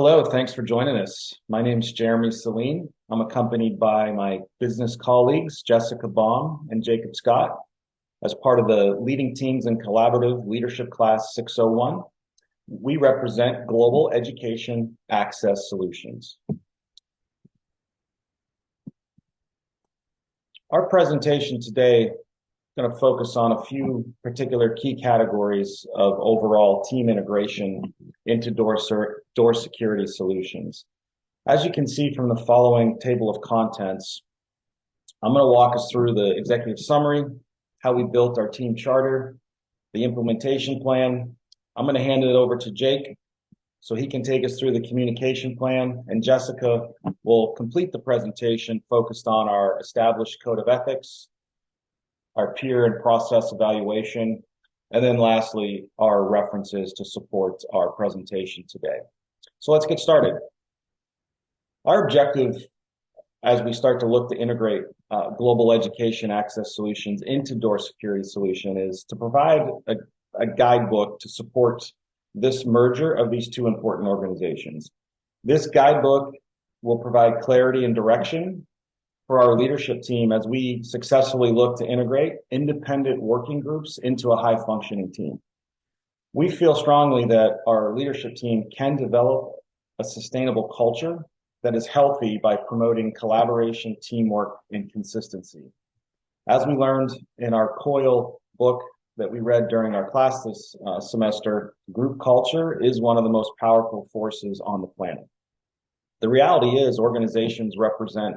Hello, thanks for joining us. My name is Jeremy Celine. I'm accompanied by my business colleagues, Jessica Baum and Jacob Scott, as part of the Leading Teams and Collaborative Leadership Class 601. We represent Global Education Access Solutions. Our presentation today is going to focus on a few particular key categories of overall team integration into door security solutions. As you can see from the following table of contents, I'm going to walk us through the executive summary, how we built our team charter, the implementation plan. I'm going to hand it over to Jake so he can take us through the communication plan, and Jessica will complete the presentation focused on our established code of ethics, our peer and process evaluation, and then lastly, our references to support our presentation today. So let's get started. Our objective as we start to look to integrate global education access solutions into door security solution is to provide a guidebook to support this merger of these two important organizations. This guidebook will provide clarity and direction for our leadership team as we successfully look to integrate independent working groups into a high-functioning team. We feel strongly that our leadership team can develop a sustainable culture that is healthy by promoting collaboration, teamwork, and consistency. As we learned in our COIL book that we read during our class this semester, group culture is one of the most powerful forces on the planet. The reality is organizations represent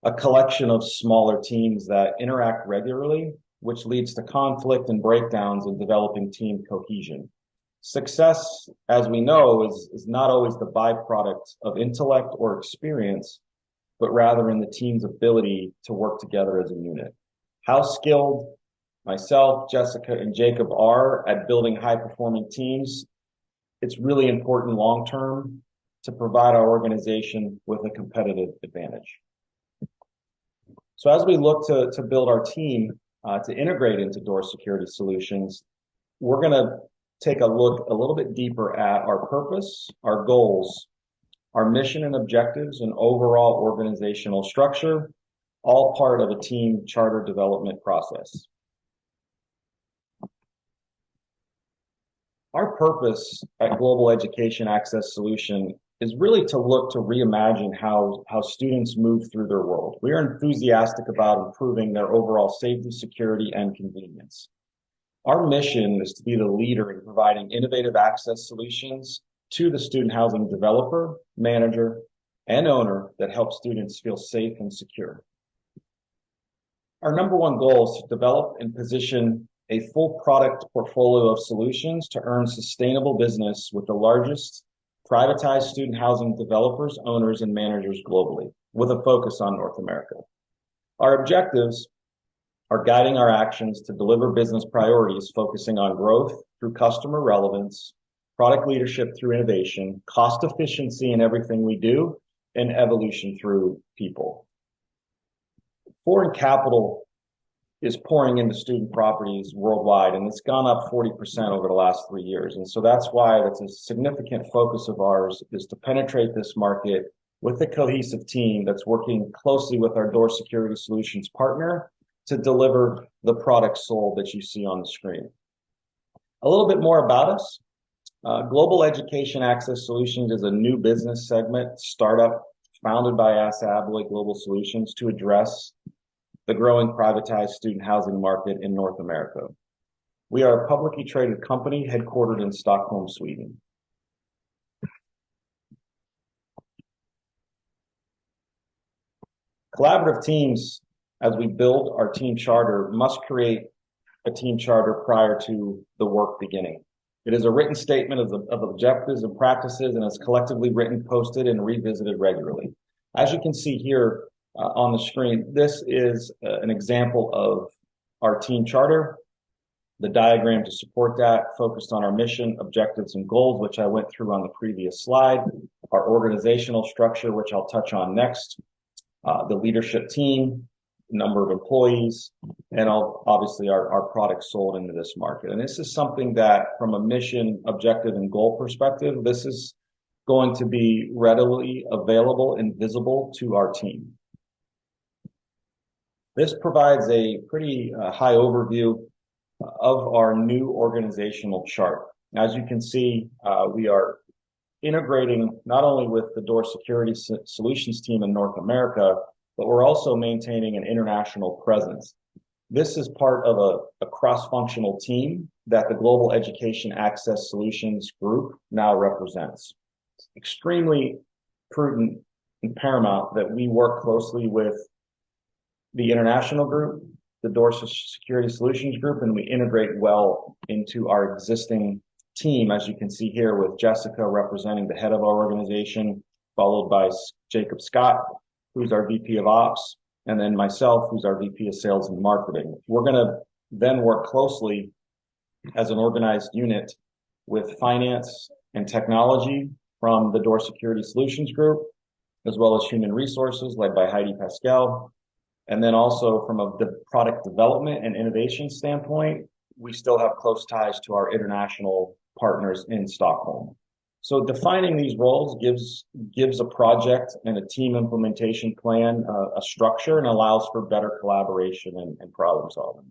a collection of smaller teams that interact regularly, which leads to conflict and breakdowns in developing team cohesion. Success, as we know, is not always the byproduct of intellect or experience, but rather in the team's ability to work together as a unit. How skilled myself, Jessica, and Jacob are at building high-performing teams, it's really important long-term to provide our organization with a competitive advantage. So as we look to build our team to integrate into door security solutions, we're going to take a look a little bit deeper at our purpose, our goals, our mission and objectives, and overall organizational structure, all part of a team charter development process. Our purpose at Global Education Access Solution is really to look to reimagine how students move through their world. We are enthusiastic about improving their overall safety, security, and convenience. Our mission is to be the leader in providing innovative access solutions to the student housing developer, manager, and owner that help students feel safe and secure. Our number one goal is to develop and position a full product portfolio of solutions to earn sustainable business with the largest privatized student housing developers, owners, and managers globally, with a focus on North America. Our objectives are guiding our actions to deliver business priorities, focusing on growth through customer relevance, product leadership through innovation, cost efficiency in everything we do, and evolution through people. Foreign capital is pouring into student properties worldwide, and it's gone up 40% over the last 3 years. And so that's why that's a significant focus of ours, is to penetrate this market with a cohesive team that's working closely with our door security solutions partner to deliver the product sold that you see on the screen. A little bit more about us. Global Education Access Solutions is a new business segment startup founded by ASSA ABLOY Global Solutions to address the growing privatized student housing market in North America. We are a publicly traded company headquartered in Stockholm, Sweden. Collaborative teams, as we build our team charter, must create a team charter prior to the work beginning. It is a written statement of objectives and practices, and is collectively written, posted, and revisited regularly. As you can see here, on the screen, this is an example of our team charter. The diagram to support that focused on our mission, objectives, and goals, which I went through on the previous slide. Our organizational structure, which I'll touch on next. The leadership team, number of employees, and obviously our products sold into this market. And this is something that, from a mission, objective, and goal perspective, this is going to be readily available and visible to our team. This provides a pretty high overview of our new organizational chart. As you can see, we are integrating not only with the Door Security Solutions team in North America, but we're also maintaining an international presence. This is part of a cross-functional team that the Global Education Access Solutions Group now represents. It's extremely prudent and paramount that we work closely with the international group, the Door Security Solutions Group, and we integrate well into our existing team, as you can see here, with Jessica representing the head of our organization, followed by Jacob Scott, who's our VP of Ops, and then myself, who's our VP of Sales and Marketing. We're going to then work closely as an organized unit with finance and technology from the Door Security Solutions Group, as well as human resources led by Heidi Pascal. And then also from a product development and innovation standpoint, we still have close ties to our international partners in Stockholm. So defining these roles gives a project and a team implementation plan a structure and allows for better collaboration and problem solving.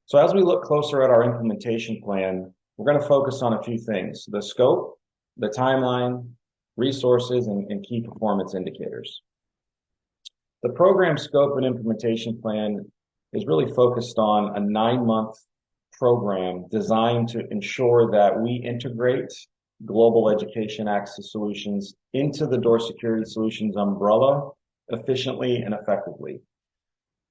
So as we look closer at our implementation plan, we're going to focus on a few things: the scope, the timeline, resources, and key performance indicators. The program scope and implementation plan is really focused on a 9-month program designed to ensure that we integrate Global Education Access Solutions into the Door Security Solutions umbrella efficiently and effectively.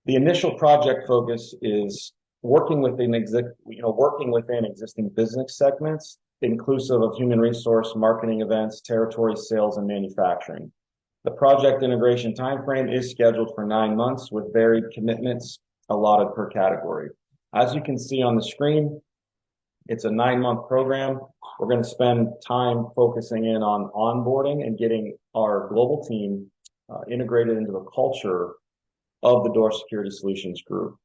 The initial project focus is working within existing business segments, inclusive of human resource, marketing, events, territory, sales, and manufacturing. The project integration timeframe is scheduled for 9 months with varied commitments allotted per category. As you can see on the screen, it's a 9-month program. We're going to spend time focusing in on onboarding and getting our global team integrated into the culture of the Door Security Solutions Group.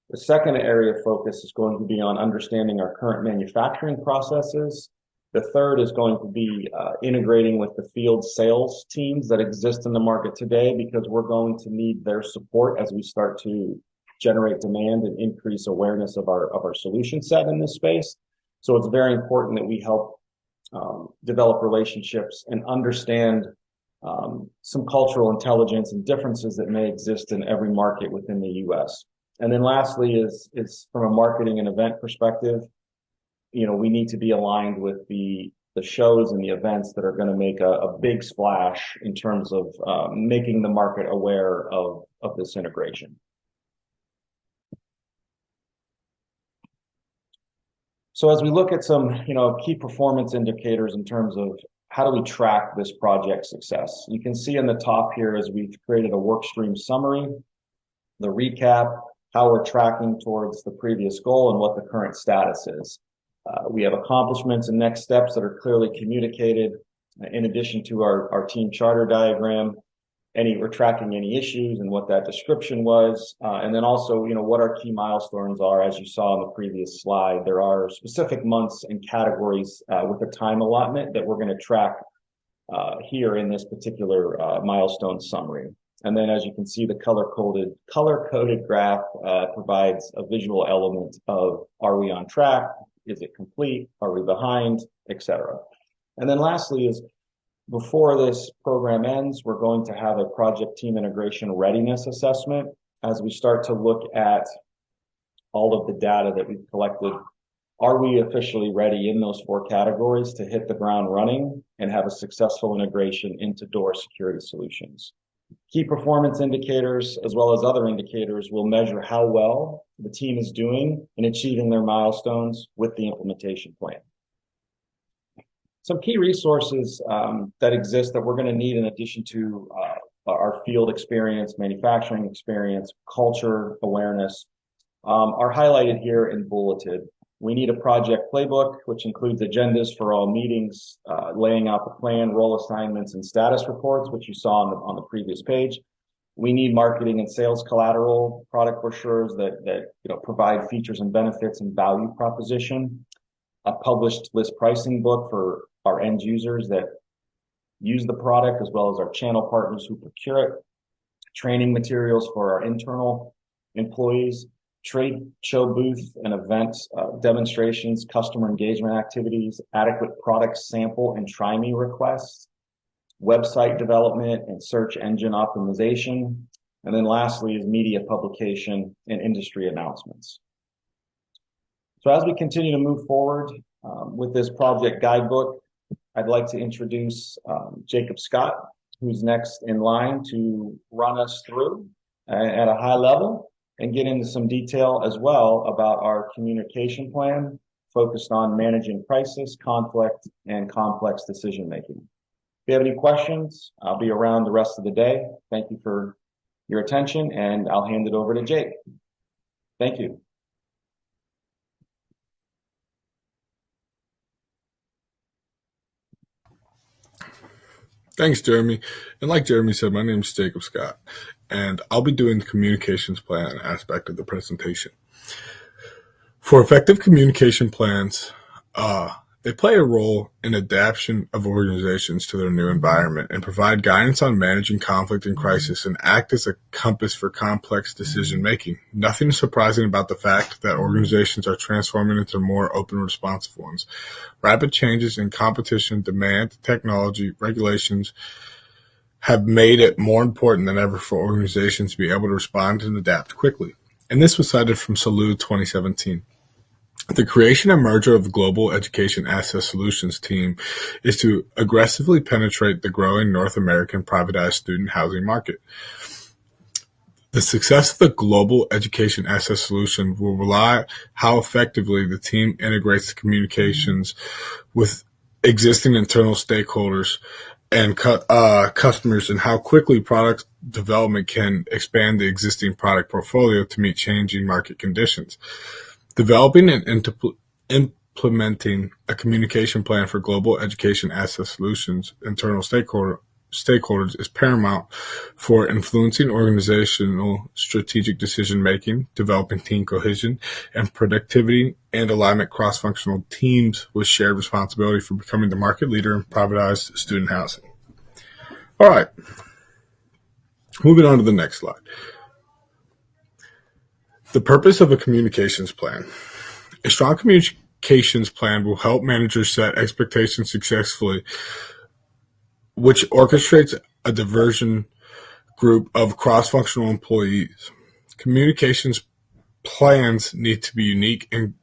The second area of focus is going to be on understanding our current manufacturing processes. The third is going to be integrating with the field sales teams that exist in the market today, because we're going to need their support as we start to generate demand and increase awareness of our solution set in this space. So it's very important that we help develop relationships and understand some cultural intelligence and differences that may exist in every market within the U.S. And then lastly is from a marketing and event perspective, we need to be aligned with the shows and the events that are going to make a big splash in terms of making the market aware of this integration. So as we look at some, key performance indicators in terms of how do we track this project success, you can see in the top here as we've created a work stream summary, the recap, how we're tracking towards the previous goal and what the current status is. We have accomplishments and next steps that are clearly communicated in addition to our team charter diagram. We're tracking any issues and what that description was. And then also, what our key milestones are. As you saw on the previous slide, there are specific months and categories with a time allotment that we're going to track here in this particular milestone summary. And then as you can see, the color-coded graph provides a visual element of, are we on track? Is it complete? Are we behind? Etc. And then lastly is, before this program ends, we're going to have a project team integration readiness assessment as we start to look at all of the data that we've collected. Are we officially ready in those 4 categories to hit the ground running and have a successful integration into Door Security Solutions? Key performance indicators, as well as other indicators, will measure how well the team is doing in achieving their milestones with the implementation plan. Some key resources that exist that we're going to need in addition to our field experience, manufacturing experience, culture awareness, are highlighted here and bulleted. We need a project playbook, which includes agendas for all meetings, laying out the plan, role assignments, and status reports, which you saw on the previous page. We need marketing and sales collateral, product brochures that provide features and benefits and value proposition. a published list pricing book for our end users that use the product, as well as our channel partners who procure it, training materials for our internal employees, trade show booth and event demonstrations, customer engagement activities, adequate product sample and try me requests, website development and search engine optimization, and then lastly is media publication and industry announcements. So as we continue to move forward with this project guidebook, I'd like to introduce Jacob Scott, who's next in line to run us through at a high level and get into some detail as well about our communication plan focused on managing crisis, conflict, and complex decision making. If you have any questions, I'll be around the rest of the day. Thank you for your attention, and I'll hand it over to Jake. Thank you. Thanks, Jeremy. And like Jeremy said, my name is Jacob Scott, and I'll be doing the communications plan aspect of the presentation. For effective communication plans, they play a role in adaptation of organizations to their new environment and provide guidance on managing conflict and crisis and act as a compass for complex decision making. Nothing is surprising about the fact that organizations are transforming into more open, responsive ones. Rapid changes in competition, demand, technology, regulations have made it more important than ever for organizations to be able to respond and adapt quickly. And this was cited from Salud 2017. The creation and merger of the Global Education Access Solutions team is to aggressively penetrate the growing North American privatized student housing market. The success of the Global Education Access Solution will rely on how effectively the team integrates the communications with existing internal stakeholders and customers, and how quickly product development can expand the existing product portfolio to meet changing market conditions. Developing and implementing a communication plan for Global Education Access Solutions internal stakeholders is paramount for influencing organizational strategic decision-making, developing team cohesion and productivity, and alignment cross-functional teams with shared responsibility for becoming the market leader in privatized student housing. All right, moving on to the next slide. The purpose of a communications plan. A strong communications plan will help managers set expectations successfully, which orchestrates a diversion group of cross-functional employees. Communications plans need to be unique and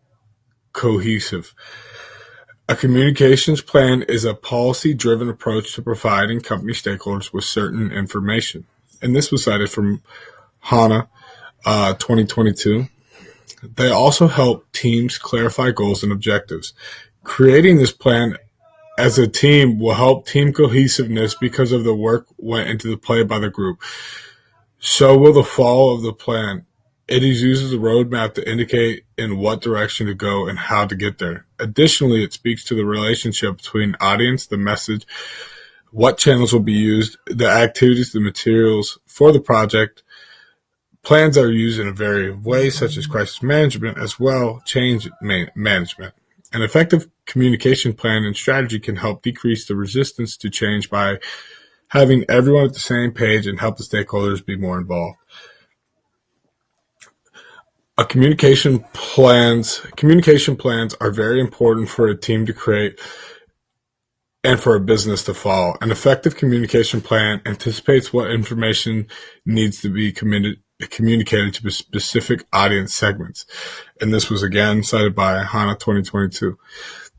cohesive. A communications plan is a policy-driven approach to providing company stakeholders with certain information. And this was cited from HANA 2022. They also help teams clarify goals and objectives. Creating this plan as a team will help team cohesiveness because of the work went into the play by the group. So will the follow of the plan. It uses a roadmap to indicate in what direction to go and how to get there. Additionally, it speaks to the relationship between audience, the message, what channels will be used, the activities, the materials for the project. Plans are used in a variety of ways, such as crisis management as well, change management. An effective communication plan and strategy can help decrease the resistance to change by having everyone at the same page and help the stakeholders be more involved. Communication plans are very important for a team to create and for a business to follow. An effective communication plan anticipates what information needs to be communicated to specific audience segments. And this was again cited by HANA 2022.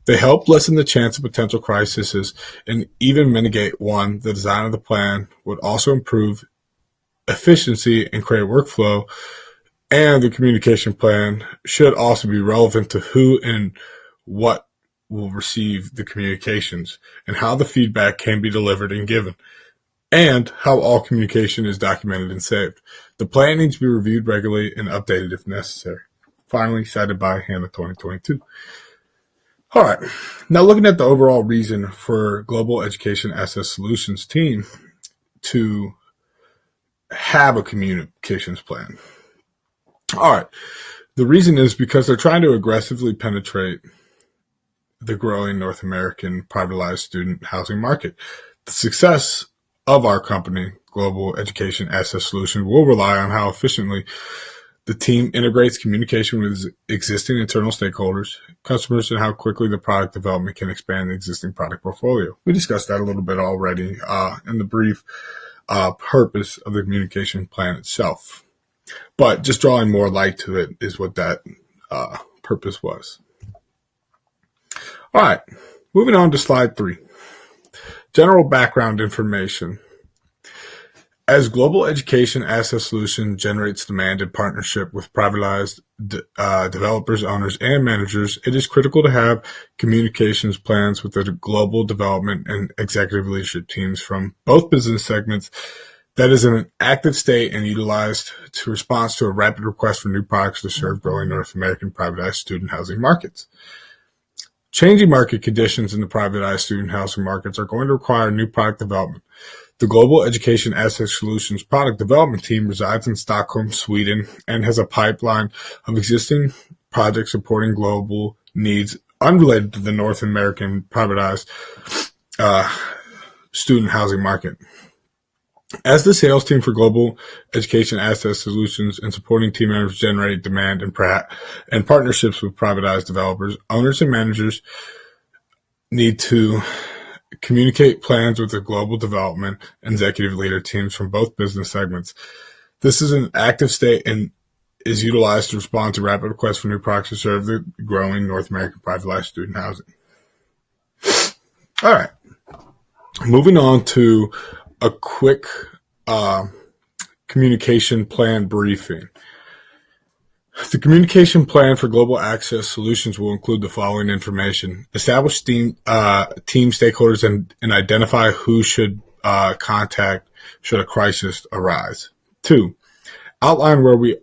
They help lessen the chance of potential crises and even mitigate one. The design of the plan would also improve efficiency and create workflow. And the communication plan should also be relevant to who and what will receive the communications and how the feedback can be delivered and given, and how all communication is documented and saved. The plan needs to be reviewed regularly and updated if necessary. Finally, cited by HANA 2022. All right, now looking at the overall reason for Global Education Access Solutions team to have a communications plan. All right, the reason is because they're trying to aggressively penetrate the growing North American privatized student housing market. The success of our company, Global Education Access Solutions, will rely on how efficiently the team integrates communication with existing internal stakeholders, customers, and how quickly the product development can expand the existing product portfolio. We discussed that a little bit already in the brief purpose of the communication plan itself. But just drawing more light to it is what that purpose was. All right, moving on to slide 3. General background information. As Global Education Access Solution generates demand in partnership with privatized developers, owners, and managers, it is critical to have communications plans with the global development and executive leadership teams from both business segments that is in an active state and utilized to respond to a rapid request for new products to serve growing North American privatized student housing markets. Changing market conditions in the privatized student housing markets are going to require new product development. The Global Education Access Solutions product development team resides in Stockholm, Sweden, and has a pipeline of existing projects supporting global needs unrelated to the North American privatized student housing market. As the sales team for Global Education Access Solutions and supporting team members generate demand and partnerships with privatized developers, owners, and managers need to communicate plans with the global development and executive leader teams from both business segments. This is an active state and is utilized to respond to rapid requests for new products to serve the growing North American privatized student housing. All right. Moving on to a quick communication plan briefing. The communication plan for Global Access Solutions will include the following information. Establish team stakeholders and identify who should contact should a crisis arise. 2, outline where we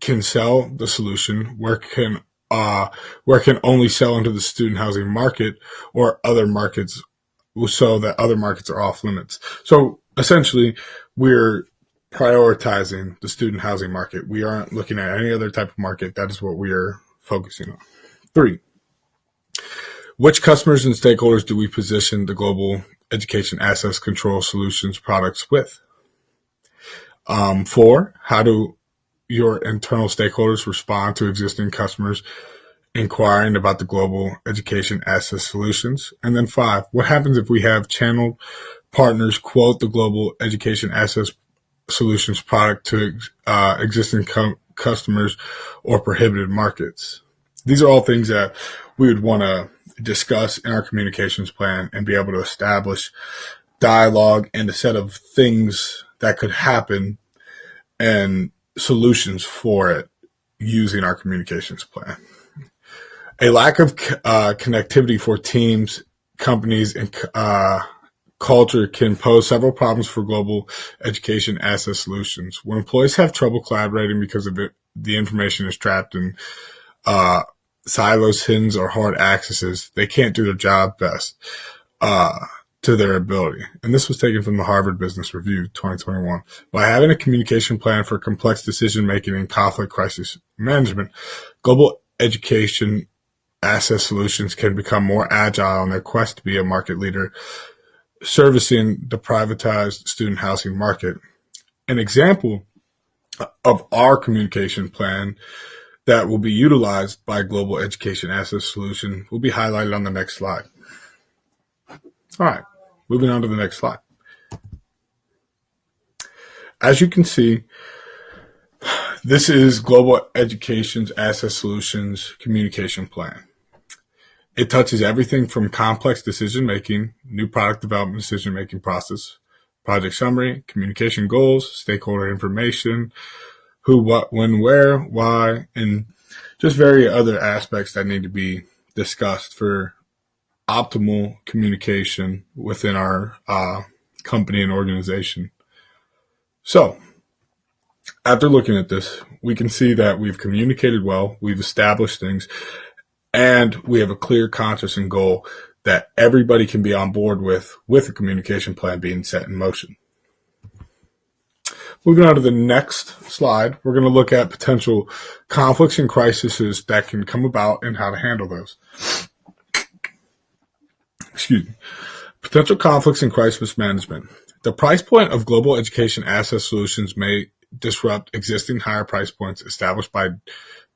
can sell the solution, where can only sell into the student housing market or other markets, so that other markets are off limits. So essentially, we're prioritizing the student housing market. We aren't looking at any other type of market. That is what we are focusing on. 3, which customers and stakeholders do we position the Global Education Access Control Solutions products with? 4, how do your internal stakeholders respond to existing customers inquiring about the Global Education Access Solutions? And then 5, what happens if we have channel partners quote the Global Education Access Solutions product to existing customers or prohibited markets? These are all things that we would want to discuss in our communications plan and be able to establish dialogue and a set of things that could happen and solutions for it using our communications plan. A lack of connectivity for teams, companies, and culture can pose several problems for Global Education Access Solutions. When employees have trouble collaborating because of the information is trapped in silos, hidden, or hard accesses, they can't do their job best to their ability. And this was taken from the Harvard Business Review 2021. By having a communication plan for complex decision-making and conflict crisis management, Global Education Access Solutions can become more agile in their quest to be a market leader servicing the privatized student housing market. An example of our communication plan that will be utilized by Global Education Access Solution will be highlighted on the next slide. All right, moving on to the next slide. As you can see, this is Global Education Access Solutions communication plan. It touches everything from complex decision-making, new product development decision-making process, project summary, communication goals, stakeholder information, who, what, when, where, why, and just various other aspects that need to be discussed for optimal communication within our company and organization. So, after looking at this, we can see that we've communicated well, we've established things, and we have a clear conscious and goal that everybody can be on board with a communication plan being set in motion. Moving on to the next slide, we're going to look at potential conflicts and crises that can come about and how to handle those. Potential conflicts in crisis management. The price point of global education access solutions may disrupt existing higher price points established by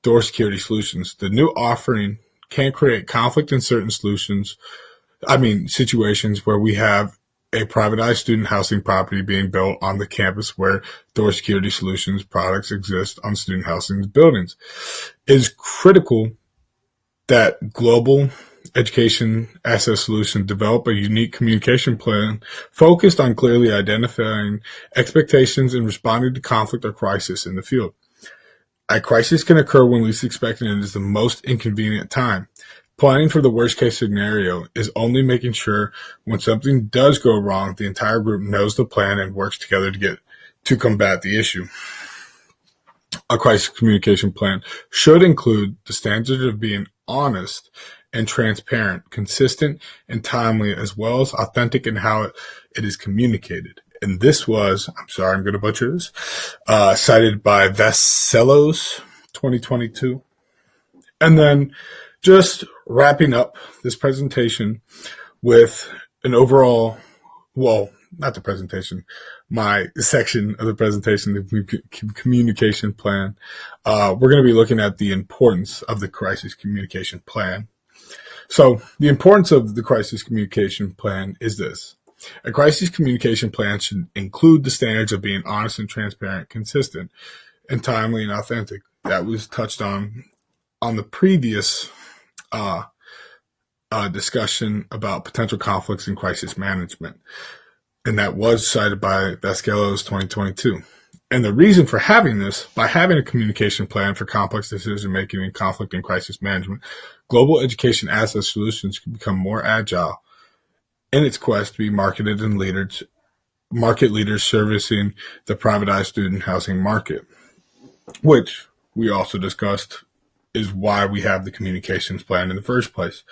door security solutions. The new offering can create conflict in certain situations where we have a privatized student housing property being built on the campus where door security solutions products exist on student housing buildings. It is critical that global education access solutions develop a unique communication plan focused on clearly identifying expectations and responding to conflict or crisis in the field. A crisis can occur when least expected and is the most inconvenient time. Planning for the worst case scenario is only making sure when something does go wrong, the entire group knows the plan and works together to combat the issue. A crisis communication plan should include the standard of being honest and transparent, consistent and timely, as well as authentic in how it is communicated. And this was, I'm sorry, I'm going to butcher this, cited by Vascellos 2022. And then just wrapping up this presentation with an overall, well, not the presentation, my section of the presentation, the communication plan. We're going to be looking at the importance of the crisis communication plan. So the importance of the crisis communication plan is this. A crisis communication plan should include the standards of being honest and transparent, consistent, and timely and authentic. That was touched on the previous discussion about potential conflicts in crisis management. And that was cited by Vascellos 2022. And the reason for having this, by having a communication plan for complex decision-making and conflict and crisis management, global education access solutions can become more agile in its quest to be market leaders servicing the privatized student housing market, which we also discussed is why we have the communications plan in the first place.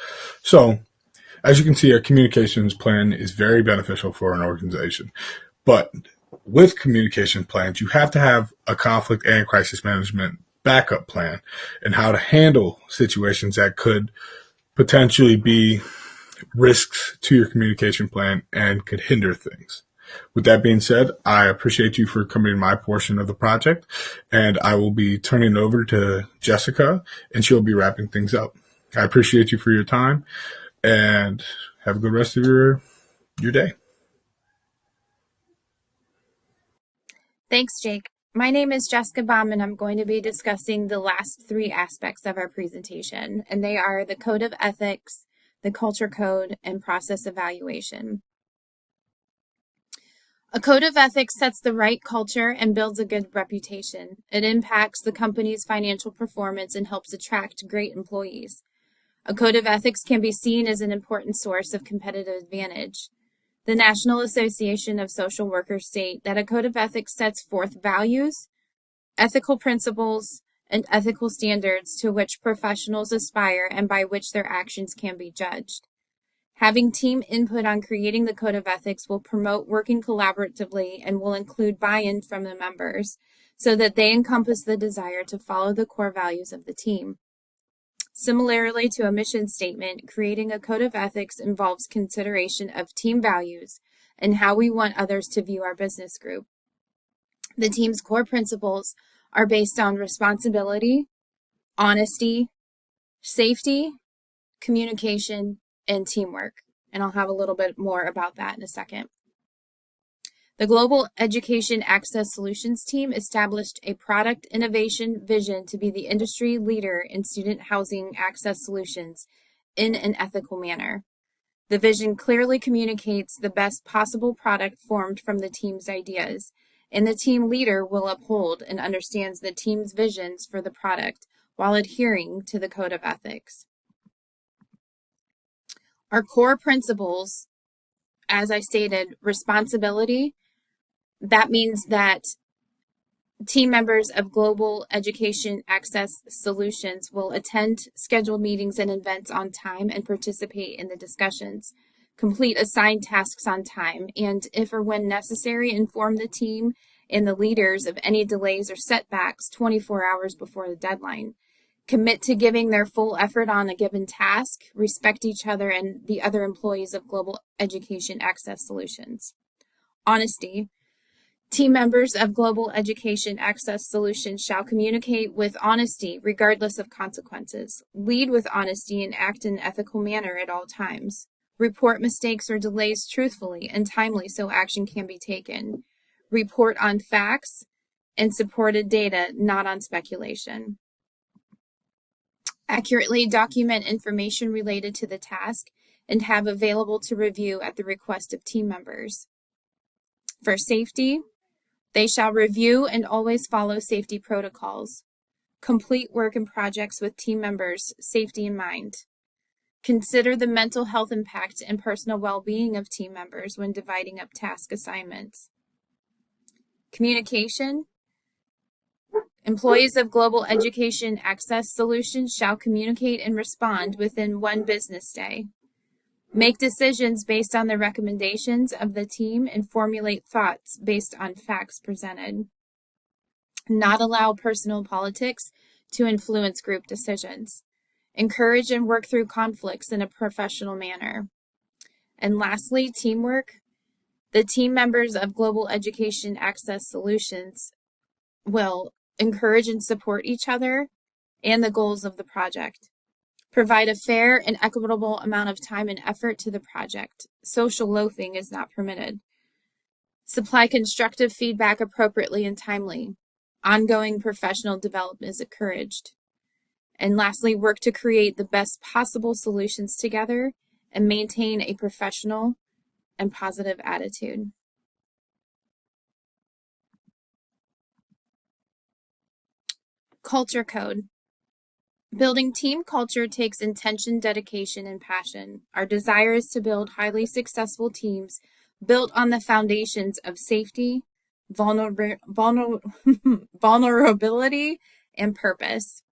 So, as you can see, our communications plan is very beneficial for an organization. But with communication plans, you have to have a conflict and crisis management backup plan and how to handle situations that could potentially be risks to your communication plan and could hinder things. With that being said, I appreciate you for coming to my portion of the project, and I will be turning it over to Jessica, and she'll be wrapping things up. I appreciate you for your time, and have a good rest of your day. Thanks, Jake. My name is Jessica Baum, and I'm going to be discussing the last three aspects of our presentation, and they are the Code of Ethics, the Culture Code, and Process Evaluation. A code of ethics sets the right culture and builds a good reputation. It impacts the company's financial performance and helps attract great employees. A code of ethics can be seen as an important source of competitive advantage. The National Association of Social Workers state that a code of ethics sets forth values, ethical principles, and ethical standards to which professionals aspire and by which their actions can be judged. Having team input on creating the code of ethics will promote working collaboratively and will include buy-in from the members so that they encompass the desire to follow the core values of the team. Similarly to a mission statement, creating a code of ethics involves consideration of team values and how we want others to view our business group. The team's core principles are based on responsibility, honesty, safety, communication, and teamwork. And I'll have a little bit more about that in a second. The Global Education Access Solutions team established a product innovation vision to be the industry leader in student housing access solutions in an ethical manner. The vision clearly communicates the best possible product formed from the team's ideas, and the team leader will uphold and understands the team's visions for the product while adhering to the code of ethics. Our core principles, as I stated, responsibility. That means that team members of Global Education Access Solutions will attend scheduled meetings and events on time and participate in the discussions, complete assigned tasks on time, and if or when necessary, inform the team and the leaders of any delays or setbacks 24 hours before the deadline. commit to giving their full effort on a given task, respect each other and the other employees of Global Education Access Solutions. Honesty. Team members of Global Education Access Solutions shall communicate with honesty regardless of consequences, lead with honesty, and act in an ethical manner at all times. Report mistakes or delays truthfully and timely so action can be taken. Report on facts and supported data, not on speculation. Accurately document information related to the task and have available to review at the request of team members. For safety, they shall review and always follow safety protocols. Complete work and projects with team members' safety in mind. Consider the mental health impact and personal well-being of team members when dividing up task assignments. Communication. Employees of Global Education Access Solutions shall communicate and respond within 1 business day. Make decisions based on the recommendations of the team and formulate thoughts based on facts presented. Not allow personal politics to influence group decisions. Encourage and work through conflicts in a professional manner. And lastly, teamwork. The team members of Global Education Access Solutions will encourage and support each other and the goals of the project. Provide a fair and equitable amount of time and effort to the project. Social loafing is not permitted. Supply constructive feedback appropriately and timely. Ongoing professional development is encouraged. And lastly, work to create the best possible solutions together and maintain a professional and positive attitude. Culture code. Building team culture takes intention, dedication, and passion. Our desire is to build highly successful teams built on the foundations of safety, vulnerability, and purpose.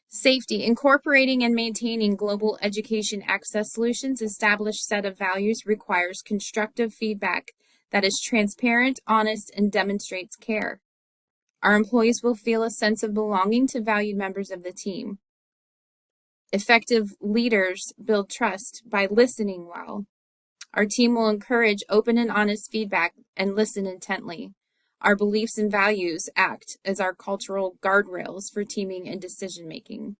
Safety. Incorporating and maintaining Global Education Access Solutions' established set of values requires constructive feedback that is transparent, honest, and demonstrates care. Our employees will feel a sense of belonging to valued members of the team. Effective leaders build trust by listening well. Our team will encourage open and honest feedback and listen intently. Our beliefs and values act as our cultural guardrails for teaming and decision-making.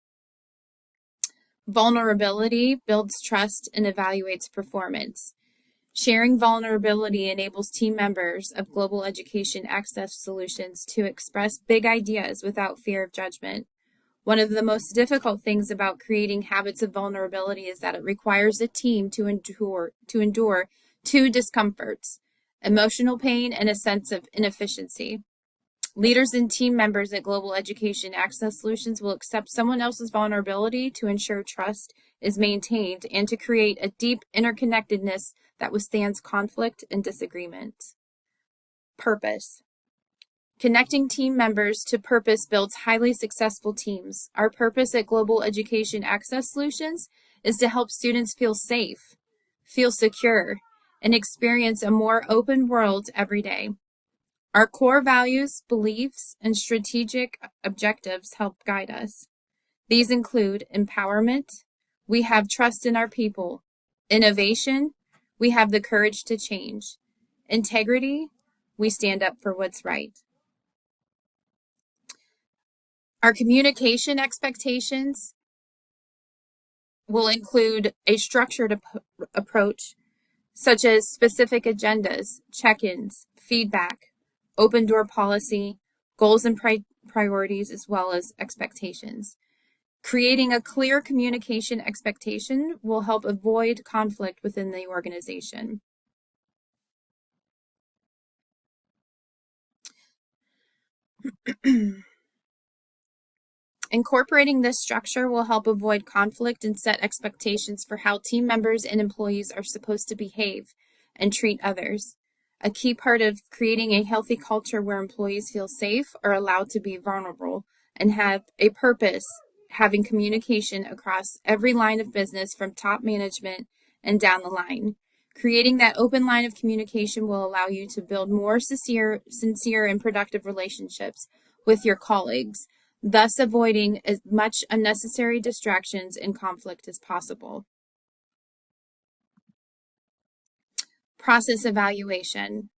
Vulnerability builds trust and evaluates performance. Sharing vulnerability enables team members of Global Education Access Solutions to express big ideas without fear of judgment. One of the most difficult things about creating habits of vulnerability is that it requires a team to endure 2 discomforts: emotional pain and a sense of inefficiency. Leaders and team members at Global Education Access Solutions will accept someone else's vulnerability to ensure trust is maintained and to create a deep interconnectedness that withstands conflict and disagreement. Purpose. Connecting team members to purpose builds highly successful teams. Our purpose at Global Education Access Solutions is to help students feel safe, feel secure, and experience a more open world every day. Our core values, beliefs, and strategic objectives help guide us. These include empowerment, we have trust in our people; innovation, we have the courage to change; integrity, we stand up for what's right. Our communication expectations will include a structured approach, such as specific agendas, check-ins, feedback, open door policy, goals and priorities, as well as expectations. Creating a clear communication expectation will help avoid conflict within the organization. Incorporating this structure will help avoid conflict and set expectations for how team members and employees are supposed to behave and treat others. A key part of creating a healthy culture where employees feel safe, are allowed to be vulnerable, and have a purpose, having communication across every line of business from top management and down the line. Creating that open line of communication will allow you to build more sincere and productive relationships with your colleagues. thus avoiding as much unnecessary distractions and conflict as possible. Process evaluation.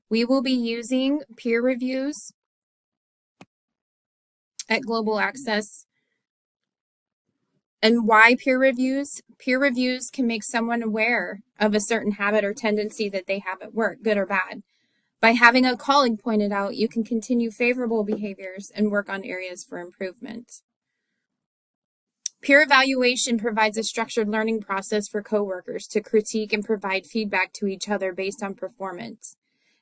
We will be using peer reviews at Global Access. And why peer reviews? Peer reviews can make someone aware of a certain habit or tendency that they have at work, good or bad. By having a colleague point it out, you can continue favorable behaviors and work on areas for improvement. Peer evaluation provides a structured learning process for coworkers to critique and provide feedback to each other based on performance.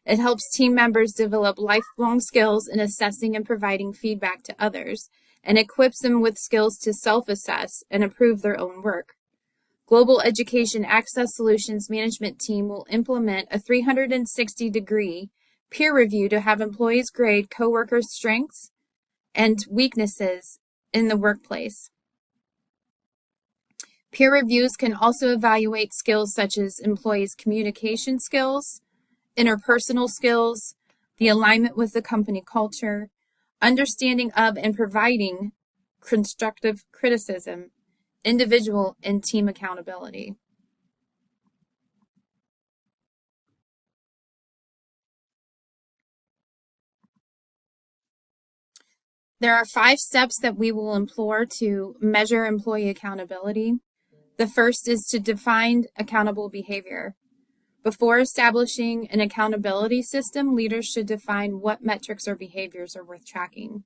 It helps team members develop lifelong skills in assessing and providing feedback to others, and equips them with skills to self-assess and improve their own work. Global Education Access Solutions Management Team will implement a 360-degree peer review to have employees grade coworkers' strengths and weaknesses in the workplace. Peer reviews can also evaluate skills such as employees' communication skills, interpersonal skills, the alignment with the company culture, understanding of and providing constructive criticism, individual and team accountability. There are 5 steps that we will employ to measure employee accountability. The first is to define accountable behavior. Before establishing an accountability system, leaders should define what metrics or behaviors are worth tracking.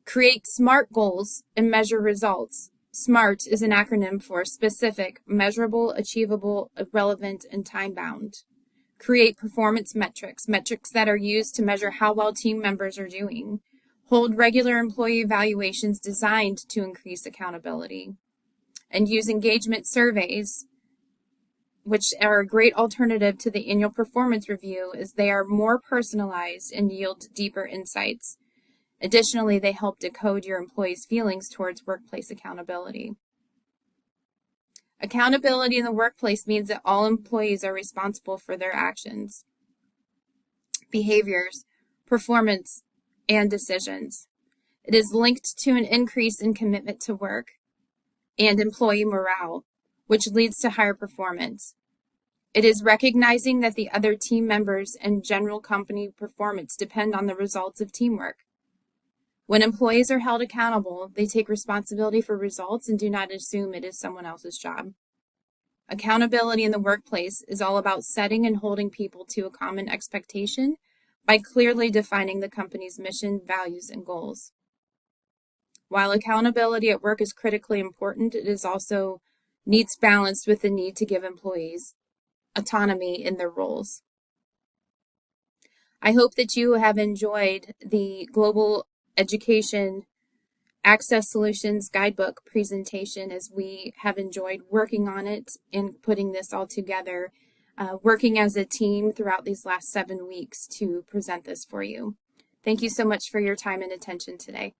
Create SMART goals and measure results. SMART is an acronym for specific, measurable, achievable, relevant, and time-bound. Create performance metrics, metrics that are used to measure how well team members are doing. Hold regular employee evaluations designed to increase accountability. And use engagement surveys, which are a great alternative to the annual performance review, as they are more personalized and yield deeper insights. Additionally, they help decode your employees' feelings towards workplace accountability. Accountability in the workplace means that all employees are responsible for their actions, behaviors, performance, and decisions. It is linked to an increase in commitment to work and employee morale, which leads to higher performance. It is recognizing that the other team members and general company performance depend on the results of teamwork. When employees are held accountable, they take responsibility for results and do not assume it is someone else's job. Accountability in the workplace is all about setting and holding people to a common expectation by clearly defining the company's mission, values, and goals. While accountability at work is critically important, it is also needs balanced with the need to give employees autonomy in their roles. I hope that you have enjoyed the Global Education Access Solutions Guidebook presentation, as we have enjoyed working on it and putting this all together, working as a team throughout these last 7 weeks to present this for you. Thank you so much for your time and attention today.